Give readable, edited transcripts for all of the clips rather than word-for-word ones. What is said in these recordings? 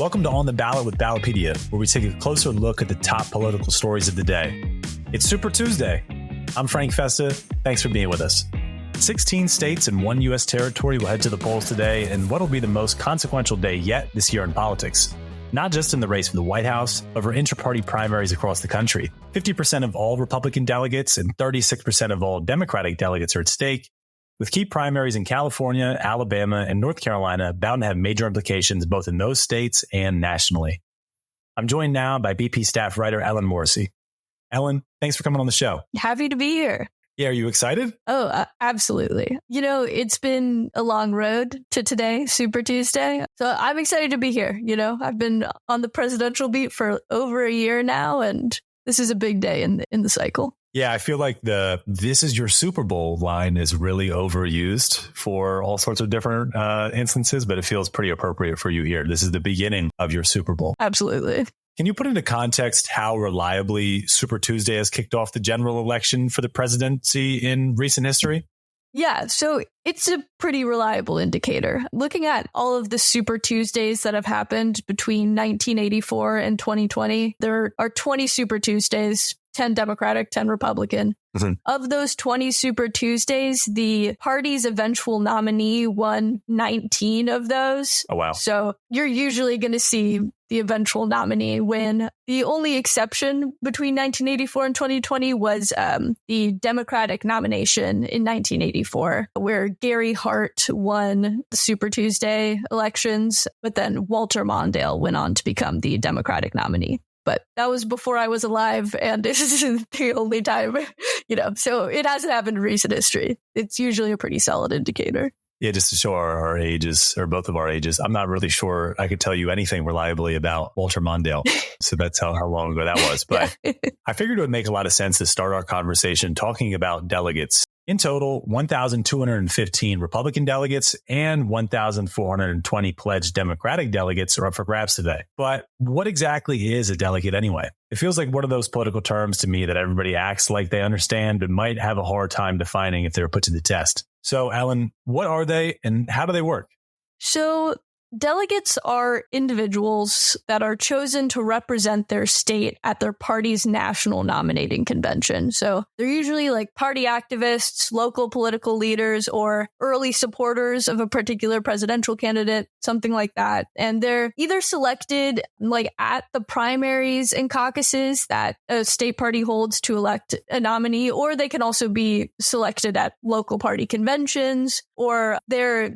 Welcome to On the Ballot with Ballotpedia, where we take a closer look at the top political stories of the day. It's Super Tuesday. I'm Frank Festa. Thanks for being with us. 16 states and one U.S. territory will head to the polls today in what will be the most consequential day yet this year in politics. Not just in the race for the White House, but for intra-party primaries across the country. 50% of all Republican delegates and 36% of all Democratic delegates are at stake, with key primaries in California, Alabama, and North Carolina bound to have major implications both in those states and nationally. I'm joined now by BP staff writer Ellen Morrissey. Ellen, thanks for coming on the show. Happy to be here. Yeah, are you excited? Oh, absolutely. You know, it's been a long road to today, Super Tuesday. So I'm excited to be here. You know, I've been on the presidential beat for over a year now, and this is a big day in the cycle. Yeah, I feel like the "this is your Super Bowl" line is really overused for all sorts of different instances, but it feels pretty appropriate for you here. This is the beginning of your Super Bowl. Absolutely. Can you put into context how reliably Super Tuesday has kicked off the general election for the presidency in recent history? Yeah, so it's a pretty reliable indicator. Looking at all of the Super Tuesdays that have happened between 1984 and 2020, there are 20 Super Tuesdays, 10 Democratic, 10 Republican. Mm-hmm. Of those 20 Super Tuesdays, the party's eventual nominee won 19 of those. Oh, wow. So you're usually going to see the eventual nominee win. The only exception between 1984 and 2020 was the Democratic nomination in 1984, where Gary Hart won the Super Tuesday elections, but then Walter Mondale went on to become the Democratic nominee. But that was before I was alive, and this is the only time, you know, so it hasn't happened in recent history. It's usually a pretty solid indicator. Yeah, just to show our ages, or both of our ages, I'm not really sure I could tell you anything reliably about Walter Mondale. So that's how long ago that was. But I figured it would make a lot of sense to start our conversation talking about delegates. In total, 1,215 Republican delegates and 1,420 pledged Democratic delegates are up for grabs today. But what exactly is a delegate anyway? It feels like one of those political terms to me that everybody acts like they understand, but might have a hard time defining if they're put to the test. So, Ellen, what are they and how do they work? So delegates are individuals that are chosen to represent their state at their party's national nominating convention. So they're usually like party activists, local political leaders, or early supporters of a particular presidential candidate, something like that. And they're either selected like at the primaries and caucuses that a state party holds to elect a nominee, or they can also be selected at local party conventions, or they're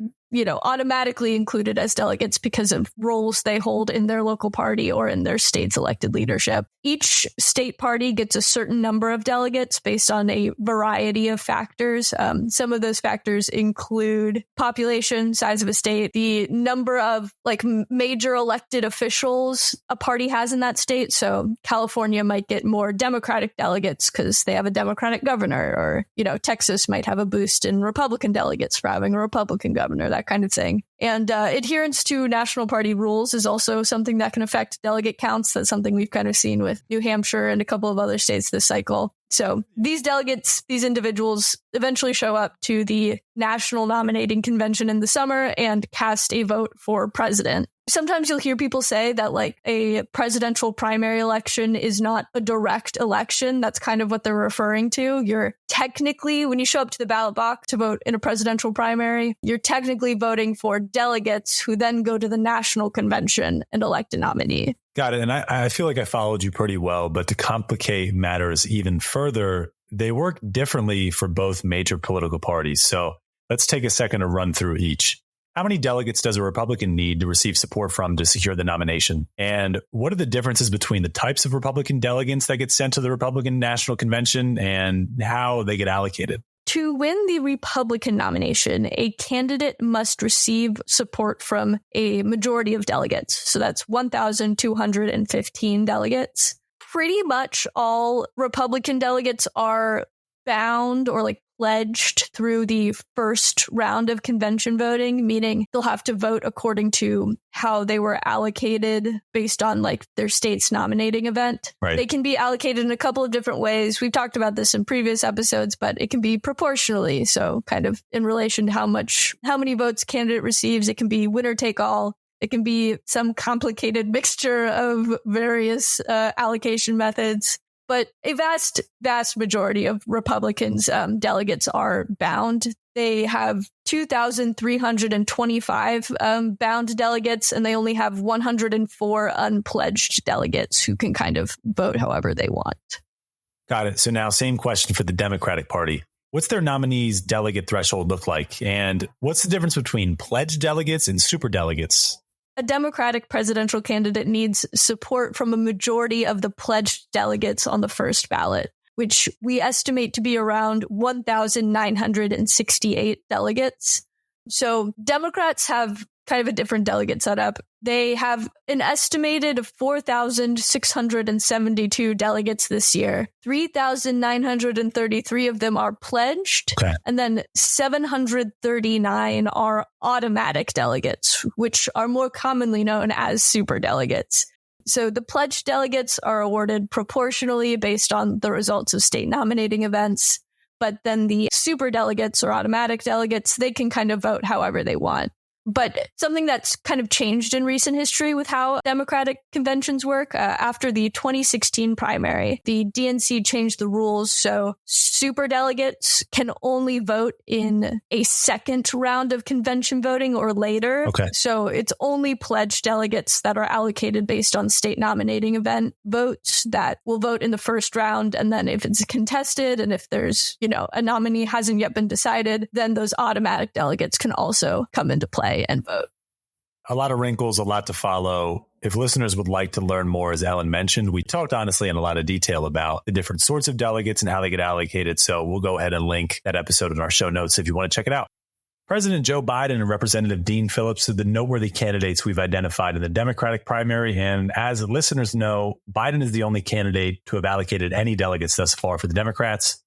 automatically included as delegates because of roles they hold in their local party or in their state's elected leadership. Each state party gets a certain number of delegates based on a variety of factors. Some of those factors include population, size of a state, the number of like major elected officials a party has in that state. So California might get more Democratic delegates because they have a Democratic governor, or, Texas might have a boost in Republican delegates for having a Republican governor, that kind of thing. And adherence to national party rules is also something that can affect delegate counts. That's something we've kind of seen with New Hampshire and a couple of other states this cycle. So these delegates, these individuals eventually show up to the national nominating convention in the summer and cast a vote for president. Sometimes you'll hear people say that like a presidential primary election is not a direct election. That's kind of what they're referring to. You're technically, when you show up to the ballot box to vote in a presidential primary, you're technically voting for delegates who then go to the national convention and elect a nominee. Got it. And I feel like I followed you pretty well, but to complicate matters even further, they work differently for both major political parties. So let's take a second to run through each. How many delegates does a Republican need to receive support from to secure the nomination? And what are the differences between the types of Republican delegates that get sent to the Republican National Convention and how they get allocated? To win the Republican nomination, a candidate must receive support from a majority of delegates. So that's 1,215 delegates. Pretty much all Republican delegates are bound or like pledged through the first round of convention voting, meaning they'll have to vote according to how they were allocated based on like their state's nominating event. Right. They can be allocated in a couple of different ways. We've talked about this in previous episodes, but it can be proportionally. So kind of in relation to how many votes candidate receives, it can be winner take all. It can be some complicated mixture of various allocation methods. But a vast, vast majority of Republicans' delegates are bound. They have 2,325 bound delegates, and they only have 104 unpledged delegates who can kind of vote however they want. Got it. So now same question for the Democratic Party. What's their nominees' delegate threshold look like? And what's the difference between pledged delegates and superdelegates? A Democratic presidential candidate needs support from a majority of the pledged delegates on the first ballot, which we estimate to be around 1,968 delegates. So Democrats have kind of a different delegate setup. They have an estimated 4,672 delegates this year. 3,933 of them are pledged, and then 739 are automatic delegates, which are more commonly known as superdelegates. So the pledged delegates are awarded proportionally based on the results of state nominating events. But then the superdelegates or automatic delegates, they can kind of vote however they want. But something that's kind of changed in recent history with how Democratic conventions work, after the 2016 primary, the DNC changed the rules. So superdelegates can only vote in a second round of convention voting or later. Okay. So it's only pledged delegates that are allocated based on state nominating event votes that will vote in the first round. And then if it's contested and if there's, a nominee hasn't yet been decided, then those automatic delegates can also come into play and vote. A lot of wrinkles, a lot to follow. If listeners would like to learn more, as Ellen mentioned, we talked honestly in a lot of detail about the different sorts of delegates and how they get allocated. So we'll go ahead and link that episode in our show notes if you want to check it out. President Joe Biden and Representative Dean Phillips are the noteworthy candidates we've identified in the Democratic primary. And as listeners know, Biden is the only candidate to have allocated any delegates thus far for the Democrats.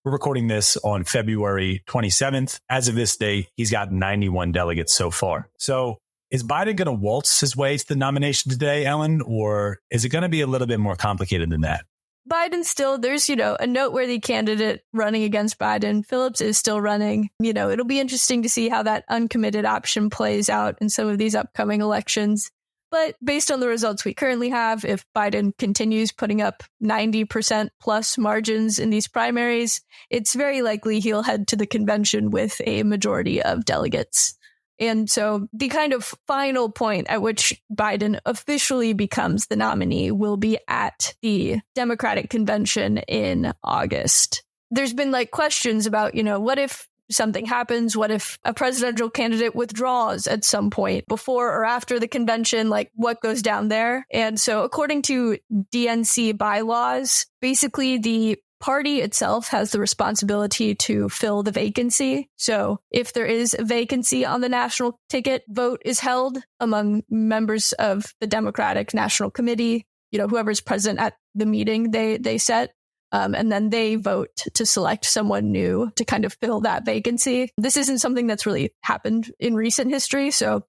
We're recording this on February 27th. As of this day, he's got 91 delegates so far. So is Biden going to waltz his way to the nomination today, Ellen, or is it going to be a little bit more complicated than that? Biden still, there's, a noteworthy candidate running against Biden. Phillips is still running. It'll be interesting to see how that uncommitted option plays out in some of these upcoming elections. But based on the results we currently have, if Biden continues putting up 90% plus margins in these primaries, it's very likely he'll head to the convention with a majority of delegates. And so the kind of final point at which Biden officially becomes the nominee will be at the Democratic convention in August. There's been questions about, what if something happens? What if a presidential candidate withdraws at some point before or after the convention? What goes down there? And so according to DNC bylaws, basically the party itself has the responsibility to fill the vacancy. So if there is a vacancy on the national ticket, vote is held among members of the Democratic National Committee, whoever's present at the meeting they set. And then they vote to select someone new to kind of fill that vacancy. This isn't something that's really happened in recent history, so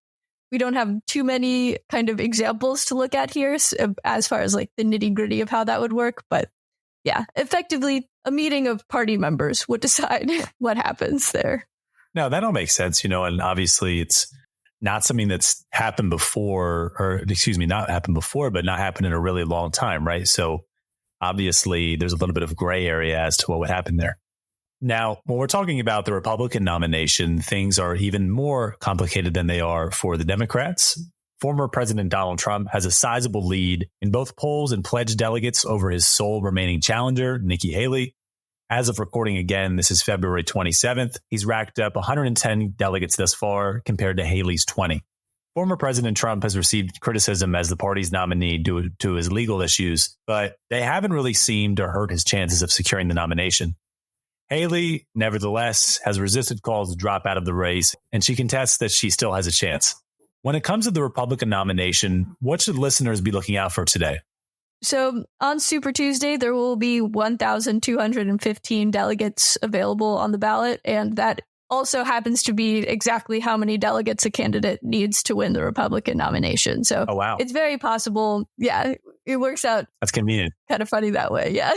we don't have too many kind of examples to look at here as far as the nitty gritty of how that would work. But yeah, effectively, a meeting of party members would decide what happens there. No, that all makes sense, and obviously it's not something that's happened before, not happened before, but not happened in a really long time, right? So obviously, there's a little bit of gray area as to what would happen there. Now, when we're talking about the Republican nomination, things are even more complicated than they are for the Democrats. Former President Donald Trump has a sizable lead in both polls and pledged delegates over his sole remaining challenger, Nikki Haley. As of recording again, this is February 27th. He's racked up 110 delegates thus far compared to Haley's 20. Former President Trump has received criticism as the party's nominee due to his legal issues, but they haven't really seemed to hurt his chances of securing the nomination. Haley, nevertheless, has resisted calls to drop out of the race, and she contests that she still has a chance. When it comes to the Republican nomination, what should listeners be looking out for today? So on Super Tuesday, there will be 1,215 delegates available on the ballot, and that also happens to be exactly how many delegates a candidate needs to win the Republican nomination. So It's very possible. Yeah, it works out. That's convenient. Kind of funny that way. Yeah.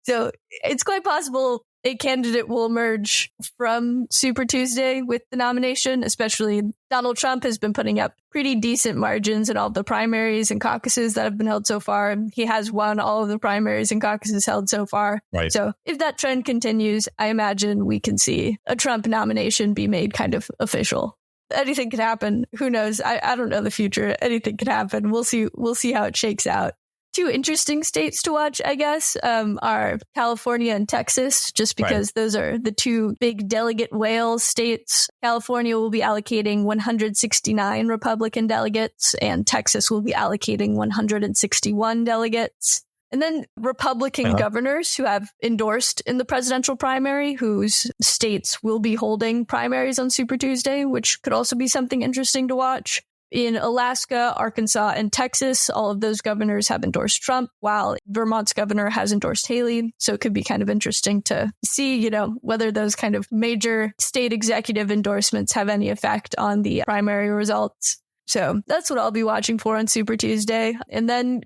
So it's quite possible a candidate will emerge from Super Tuesday with the nomination, especially Donald Trump has been putting up pretty decent margins in all the primaries and caucuses that have been held so far. He has won all of the primaries and caucuses held so far. Right. So if that trend continues, I imagine we can see a Trump nomination be made kind of official. Anything could happen. Who knows? I don't know the future. Anything could happen. We'll see how it shakes out. Two interesting states to watch, I guess, are California and Texas, just because those are the two big delegate whale states. California will be allocating 169 Republican delegates, and Texas will be allocating 161 delegates. And then Republican governors who have endorsed in the presidential primary, whose states will be holding primaries on Super Tuesday, which could also be something interesting to watch. In Alaska, Arkansas, and Texas, all of those governors have endorsed Trump, while Vermont's governor has endorsed Haley. So it could be kind of interesting to see, whether those kind of major state executive endorsements have any effect on the primary results. So that's what I'll be watching for on Super Tuesday. And then,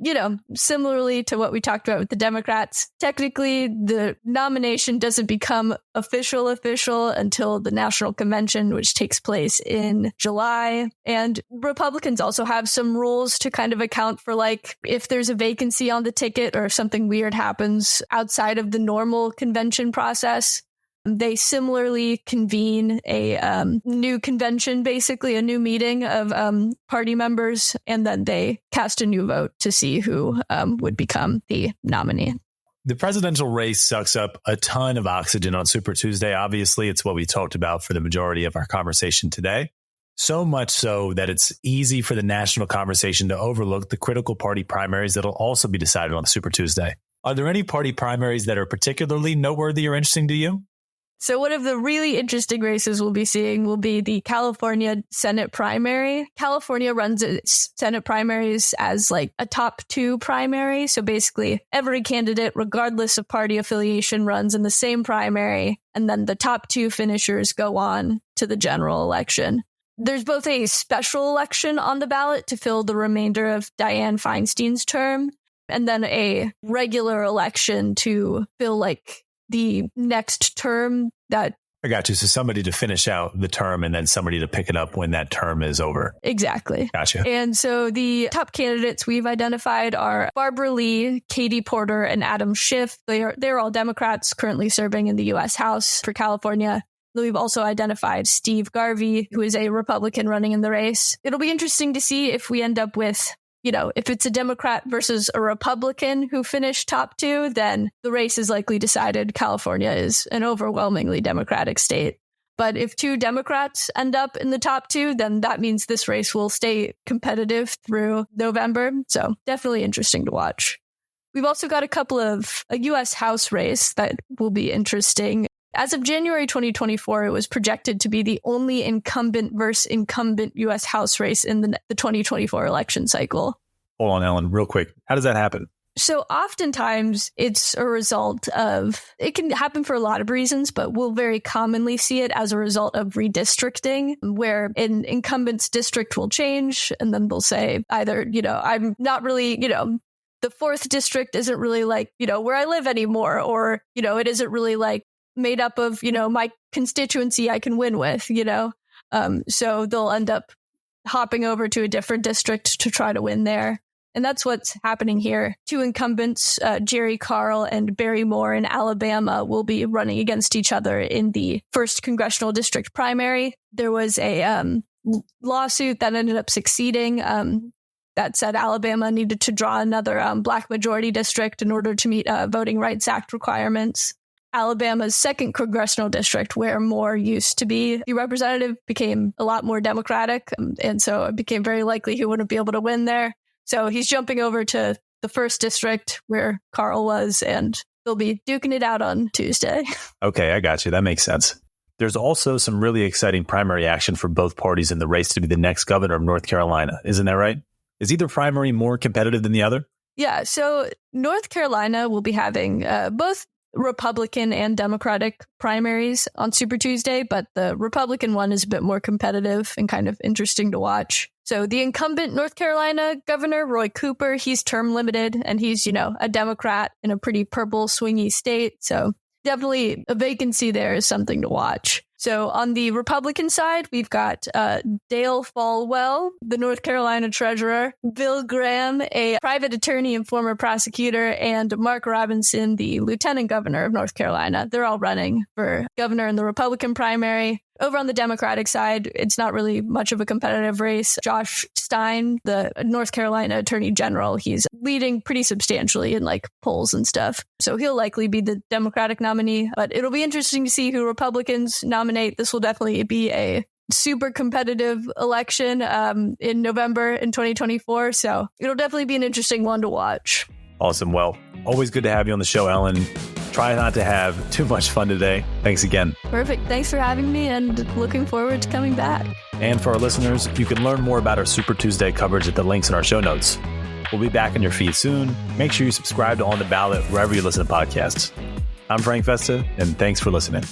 similarly to what we talked about with the Democrats, technically the nomination doesn't become official until the National Convention, which takes place in July. And Republicans also have some rules to kind of account for, like, if there's a vacancy on the ticket or if something weird happens outside of the normal convention process. They similarly convene a new convention, basically a new meeting of party members, and then they cast a new vote to see who would become the nominee. The presidential race sucks up a ton of oxygen on Super Tuesday. Obviously, it's what we talked about for the majority of our conversation today. So much so that it's easy for the national conversation to overlook the critical party primaries that'll also be decided on Super Tuesday. Are there any party primaries that are particularly noteworthy or interesting to you? So one of the really interesting races we'll be seeing will be the California Senate primary. California runs its Senate primaries as like a top two primary. So basically every candidate, regardless of party affiliation, runs in the same primary. And then the top two finishers go on to the general election. There's both a special election on the ballot to fill the remainder of Dianne Feinstein's term, and then a regular election to fill like the next term that... I got you. So somebody to finish out the term and then somebody to pick it up when that term is over. Exactly. Gotcha. And so the top candidates we've identified are Barbara Lee, Katie Porter, and Adam Schiff. They're all Democrats currently serving in the U.S. House for California. We've also identified Steve Garvey, who is a Republican running in the race. It'll be interesting to see if we end up with, if it's a Democrat versus a Republican who finished top two, then the race is likely decided. California is an overwhelmingly Democratic state. But if two Democrats end up in the top two, then that means this race will stay competitive through November. So definitely interesting to watch. We've also got a U.S. House race that will be interesting. As of January 2024, it was projected to be the only incumbent versus incumbent U.S. House race in the 2024 election cycle. Hold on, Ellen, real quick. How does that happen? So oftentimes it's a result of, it can happen for a lot of reasons, but we'll very commonly see it as a result of redistricting, where an incumbent's district will change and then they'll say either, I'm not really, the fourth district isn't really like, where I live anymore, or, it isn't really like made up of, my constituency I can win with, so they'll end up hopping over to a different district to try to win there. And that's what's happening here. Two incumbents, Jerry Carl and Barry Moore in Alabama, will be running against each other in the first congressional district primary. There was a lawsuit that ended up succeeding that said Alabama needed to draw another black majority district in order to meet Voting Rights Act requirements. Alabama's second congressional district, where Moore used to be the representative, became a lot more Democratic. And so it became very likely he wouldn't be able to win there. So he's jumping over to the first district where Carl was, and they'll be duking it out on Tuesday. Okay, I got you. That makes sense. There's also some really exciting primary action for both parties in the race to be the next governor of North Carolina. Isn't that right? Is either primary more competitive than the other? Yeah, so North Carolina will be having both Republican and Democratic primaries on Super Tuesday, but the Republican one is a bit more competitive and kind of interesting to watch. So the incumbent North Carolina governor, Roy Cooper, he's term limited, and he's, a Democrat in a pretty purple swingy state. So definitely a vacancy there is something to watch. So on the Republican side, we've got Dale Folwell, the North Carolina treasurer, Bill Graham, a private attorney and former prosecutor, and Mark Robinson, the lieutenant governor of North Carolina. They're all running for governor in the Republican primary. Over on the Democratic side, it's not really much of a competitive race. Josh Stein, the North Carolina Attorney General, he's leading pretty substantially in like polls and stuff. So he'll likely be the Democratic nominee, but it'll be interesting to see who Republicans nominate. This will definitely be a super competitive election in November in 2024. So it'll definitely be an interesting one to watch. Awesome. Well, always good to have you on the show, Ellen. Try not to have too much fun today. Thanks again. Perfect. Thanks for having me and looking forward to coming back. And for our listeners, you can learn more about our Super Tuesday coverage at the links in our show notes. We'll be back in your feed soon. Make sure you subscribe to On the Ballot wherever you listen to podcasts. I'm Frank Festa, and thanks for listening.